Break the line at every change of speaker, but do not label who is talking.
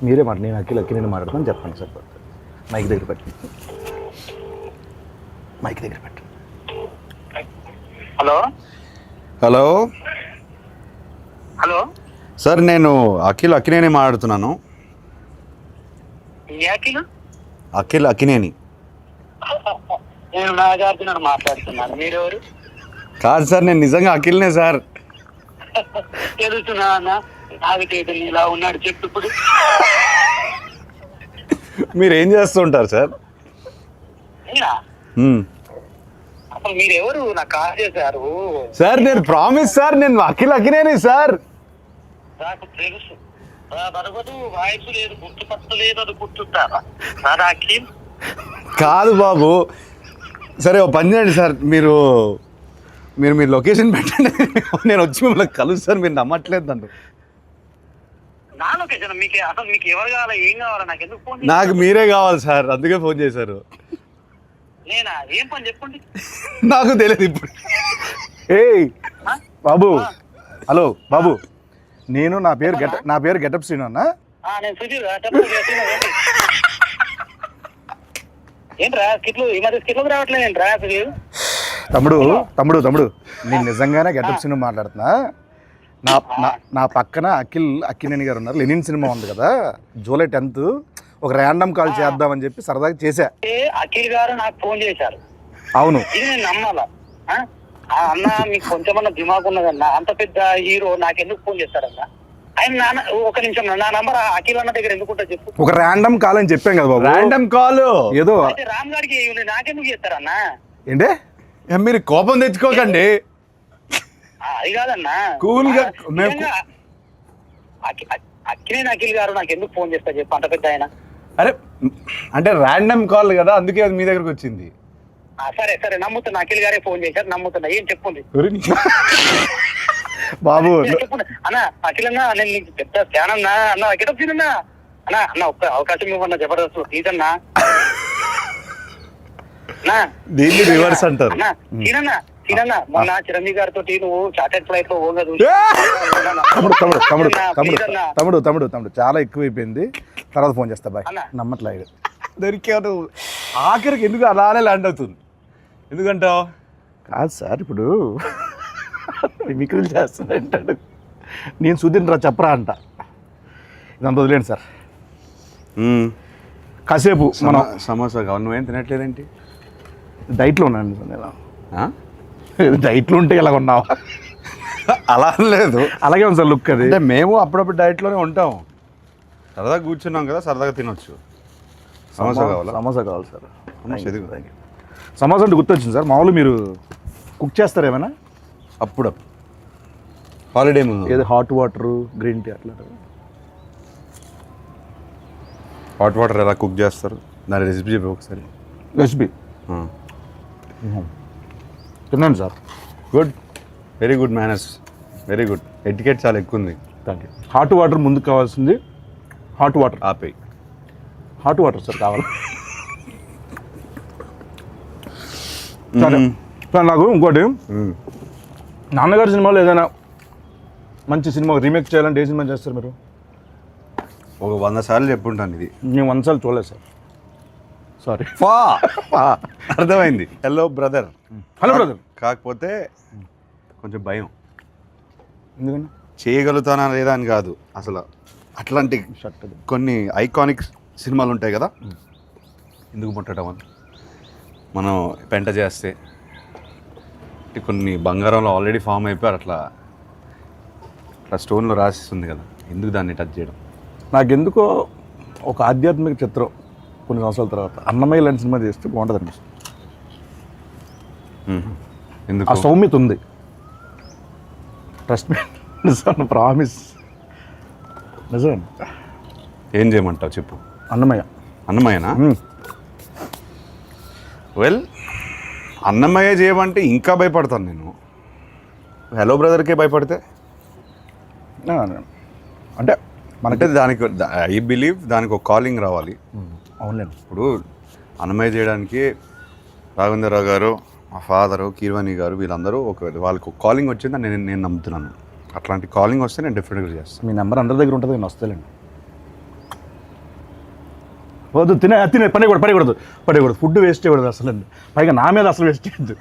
మీరే మాట నేను అక్కినేని మాట్లాడుతాను చెప్పండి సార్. మైక్ దగ్గర పెట్టండి. మైక్ దగ్గర పెట్టండి.
హలో
హలో
హలో
సార్, నేను అక్కినేని మాట్లాడుతున్నాను. అక్కినేని.
నేను నాగార్జున మాట్లాడుతున్నాను. మీరెవరు?
కాదు సార్, నేను నిజంగా అఖిల్నే సార్.
తెలుసునా అన్న, నాగటేట ఇలా ఉన్నాడు చెప్పు ఇప్పుడు.
మీరు ఏం చేస్తుంటారు సార్?
అసలు మీరెవరు? నాకు కాల్ చేశారు
సార్. నేను ప్రామిస్ సార్, నేను అక్కినేని సార్.
నాకు తెలుసు. బరబదు వాయిస్ లేదు, గుర్తుపట్టలేదు, అది గుర్తుంటారా సార్? అఖిల్
కాదు బాబు. సరే ఓ పని చేయండి సార్, మీరు మీ లొకేషన్ పెట్టండి, నేను వచ్చి మిమ్మల్ని కలుస్తాను. మీరు నమ్మట్లేదు నన్ను.
నా లొకేషన్ మీకు అసలు మీకు ఎవరు కావాలా, ఏం కావాలా? నాకు ఎందుకు ఫోన్?
నాకు మీరే కావాలి సార్, అందుకే ఫోన్ చేశారు.
నేనా? ఏం పని చెప్పండి.
నాకు తెలియదు ఇప్పుడు.
ఏయ్ బాబు, హలో బాబు, నా పేరు గెటప్ శ్రీను అన్న.
నేను సుధీర్. ఏంట్రా స్కిట్లు ఈ మధ్య స్కిట్లకు రావట్లేదు ఏంట్రా సుధీర్?
తమ్ముడు నేను నిజంగానే గెటప్ శ్రీను మాట్లాడుతున్నా. నా పక్కన అక్కినేని గారు ఉన్నారు. లెనిన్ సినిమా ఉంది కదా, జూలై 10th ఒక ర్యాండమ్ కాల్ చేద్దామని చెప్పి సరదాగా చేశా.
అఖిల్ గారు నాకు ఫోన్ చేశారు.
అవును,
ఇది నేను నమ్మాలా? అన్న మీకు కొంచెమన్నా దిమాగ్ ఉన్నదన్న, అంత పెద్ద హీరో నాకెందుకు ఫోన్ చేస్తారన్న? ఆయన ఒక నిమిషం, నా నంబర్ అఖిల్ అన్న దగ్గర ఎందుకుంటా చెప్పు.
ఒక ర్యాండమ్ కాల్ అని చెప్పాం కదా బాబు.
ర్యాండమ్ కాల్
ఏదో
రామ్ గారికి నాకెందుకు చేస్తారన్న?
ఏంటే
మీరు కోపం తెచ్చుకోకండి.
అది కాదన్నా,
కూల్ గా
అఖిల్ గారు నాకు ఎందుకు ఫోన్ చేస్తారు చెప్పు, అంత పెద్ద ఆయన.
అరే అంటే ర్యాండమ్ కాల్ కదా, అందుకే అది మీ దగ్గరకు వచ్చింది.
సరే సరే నమ్ముతున్నా, అఖిల్ గారే ఫోన్ చేశారు, నమ్ముతున్నా. ఏం చెప్పండి
బాబు.
చెప్పండి అన్న. అఖిల్ అన్న, నేను నీకు పెద్ద ఫ్యాన్ అన్నా. అన్న అఖిల్ అన్న అన్న అన్న ఒక్క అవకాశం ఇవ్వన్నా, జబర్దస్త్ ప్లీజ్ అన్నా.
దీన్ని రివర్స్ అంటారు.
సీనన్న మొన్న చిరంజీవి గారితో నువ్వు చార్టెడ్ ఫ్లైట్ లో ఓగా
తమ్ముడు చాలా ఎక్కువైపోయింది, తర్వాత ఫోన్ చేస్తా బాయ్. నమ్మట్లేదు.
దొరికాడు ఆఖరికి. ఎందుకు అలానే ల్యాండ్ అవుతుంది? ఎందుకంటావు?
కాదు సార్, ఇప్పుడు మిమిక్రీలు చేస్తానంటాడు, నేను సుధీర్ రా చెప్పరా అంట. ఇదంతా వదిలేండి సార్. కాసేపు మనం
సమోసా కావాలి. నువ్వేం తినట్లేదేంటి?
డైట్లో ఉన్నాను నేను. డైట్లో ఉంటే ఇలా ఉన్నావా?
అలా లేదు,
అలాగే ఉంది సార్ లుక్. అది
అంటే మేము అప్పుడప్పుడు డైట్లోనే ఉంటాం. సరదాగా కూర్చున్నాం కదా, సరదాగా తినొచ్చు. సమోసా కావాలా?
సమోసా కావాలి సార్. సమోసా అంటే గుర్తొచ్చింది సార్, మామూలు మీరు కుక్ చేస్తారు ఏమైనా?
అప్పుడు హాలిడే ముందు
ఏదో హాట్ వాటర్, గ్రీన్ టీ అట్లా.
హాట్ వాటర్ ఎలా కుక్ చేస్తారు? దాని రెసిపీ చెప్పి ఒకసారి.
రెసిపీ తిన్నాను sir.
Good, very good manners, very good. Etiquette చాలా ఎక్కువ ఉంది.
Thank you. హాట్ వాటర్ ముందుకు కావాల్సింది. హాట్ వాటర్
ఆపేయి.
హాట్ వాటర్ సార్ కావాలి. సరే సార్, నాకు ఇంకోటి, నాన్నగారి సినిమాలో ఏదైనా మంచి సినిమా రీమేక్ చేయాలంటే ఏ సినిమా చేస్తారు మీరు?
ఒక 100 సార్లు చెప్పుంటాను ఇది.
నేను 100 సార్లు చూడలేదు సార్, సారీ.
అర్థమైంది. Hello brother.
Hello brother.
కాకపోతే కొంచెం భయం.
ఎందుకని?
చేయగలుగుతానా లేదా అని కాదు, అసలు అట్లాంటి కొన్ని ఐకానిక్ సినిమాలు ఉంటాయి కదా, ఎందుకు ముట్టడం అని. మనం పెంట చేస్తే కొన్ని బంగారంలో ఆల్రెడీ ఫామ్ అయిపోయారు, అట్లా స్టోన్లో రాసిస్తుంది కదా, ఎందుకు దాన్ని టచ్ చేయడం?
నాకెందుకో ఒక ఆధ్యాత్మిక చిత్రం కొన్ని సంవత్సరాల తర్వాత అన్నమయ్య లాంటి సినిమా చేస్తే బాగుంటుంది అనిపిస్తుంది.
ఎందుకు?
ఆ సౌమ్యత ఉంది. ట్రస్ట్ మీ, నిజం, ప్రామిస్, నిజం.
ఏం చేయమంటావు చెప్పు. అన్నమయ్యనా? వెల్, అన్నమయ్య చేయమంటే ఇంకా భయపడతాను నేను. హలో బ్రదర్కే భయపడితే
అంటే
మనకి దానికి ఐ బిలీవ్ దానికి ఒక కాలింగ్ రావాలి.
అవునండి.
ఇప్పుడు అన్నమయ్య చేయడానికి రాఘవేంద్రరావు గారు, మా ఫాదరు, కీర్వాణి గారు, వీళ్ళందరూ వాళ్ళకి ఒక కాలింగ్ వచ్చిందని నేను నమ్ముతున్నాను. అట్లాంటి కాలింగ్ వస్తే నేను డెఫినెట్గా చేస్తాను.
మీ నెంబర్ అందరి దగ్గర ఉంటుంది, నేను వస్తానండి. వద్దు తినే పడకూడదు ఫుడ్ వేస్ట్ చేయకూడదు అసలు పైగా నా మీద అసలు వేస్ట్ చేయొద్దు